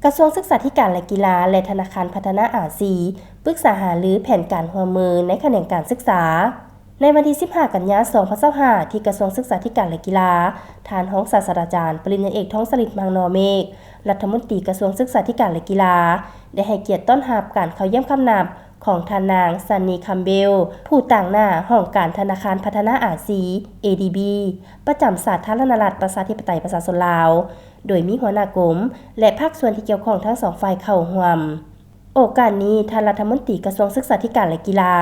กระทรวงศึกษาธิการและกีฬาและธนาคารพัฒนาอาซีปรึกษาหารือแผนการร่วมมือในแขนงการศึกษาในวันที่15 กันยายน 2025ที่กระทรวงศึกษาธิการและกีฬาท่านรองศาสตราจารย์ปริญญาเอกท้องสฤทธิ์มังนอเมฆรัฐมนตรีกระทรวงศึกษาธิการและกีฬาได้ให้เกียรติต้อนรับการเข้าเยี่ยมคำนับของท่านนางซันนีคัมเบลผู้ต่างหน้าห้องการธนาคารพัฒนาอาซี ADB ประจำสาธารณรัฐประชาธิปไตยประชาชนลาวโดยมีหัวหน้ากรมและภาคส่วนที่เกี่ยวข้องทั้งสองฝ่ายเข้าร่วมโอกาสนี้ท่านรัฐมนตรีกระทรวงศึกษาธิการและกีฬา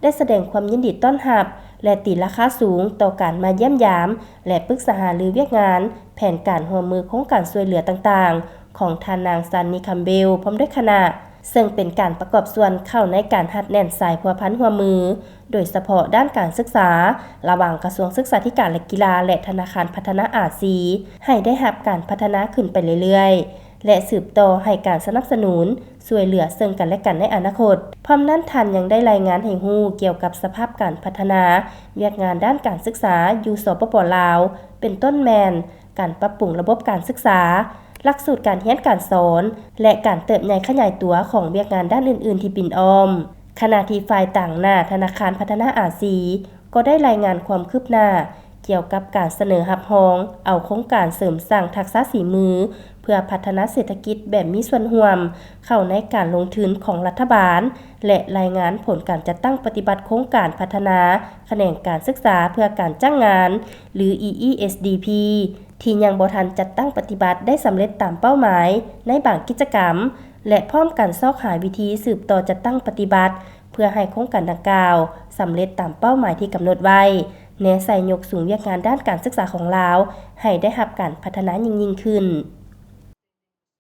ได้แสดงความยินดีต้อนรับและตีราคาสูงต่อการมาเยี่ยมยามและปรึกษาหารือเวียกงานแผนการร่วมมือโครงการช่วยเหลือต่างๆของท่านนางซันนีคัมเบลพร้อมด้วยคณะซึ่งเป็นการประกอบส่วนเข้าในการหัดแน่นสายพัวพันหัวมือโดยเฉพาะด้านการศึกษาระหว่างกระทรวงศึกษาธิการและกีฬาและธนาคารพัฒนาอาซีให้ได้รับการพัฒนาขึ้นไปเรื่อยๆและสืบต่อให้การสนับสนุนช่วยเหลือซึ่งกันและกันในอนาคตพร้อมนั้นท่านยังได้รายงานให้ฮู้เกี่ยวกับสภาพการพัฒนาเวียกงานด้านการศึกษาอยู่สปป.ลาวเป็นต้นแมนการปรับปรุงระบบการศึกษาหลักสูตรการเรียนการสอนและการเติบใหญ่ขยายตัวของเวียกงานด้านอื่นๆที่ปิ่นอ้อมขณะที่ฝ่ายต่างหน้าธนาคารพัฒนาอาซีก็ได้รายงานความคืบหน้าเกี่ยวกับการเสนอรับรองเอาโครงการเสริมสร้างทักษะฝีมือเพื่อพัฒนาเศรษฐกิจแบบมีส่วนร่วมเข้าในการลงทุนของรัฐบาลและรายงานผลการจัดตั้งปฏิบัติโครงการพัฒนาแขนงการศึกษาเพื่อการจ้างงานหรือ EESDPที่ยังบ่ทันจัดตั้งปฏิบัติได้สำเร็จตามเป้าหมายในบางกิจกรรมและพร้อมกันซอกหาวิธีสืบต่อจัดตั้งปฏิบัติเพื่อให้โครงการดังกล่าวสำเร็จตามเป้าหมายที่กำหนดไว้แนใส่ยกสูงเวียกงานด้านการศึกษาของลาวให้ได้รับการพัฒนายิ่งขึ้น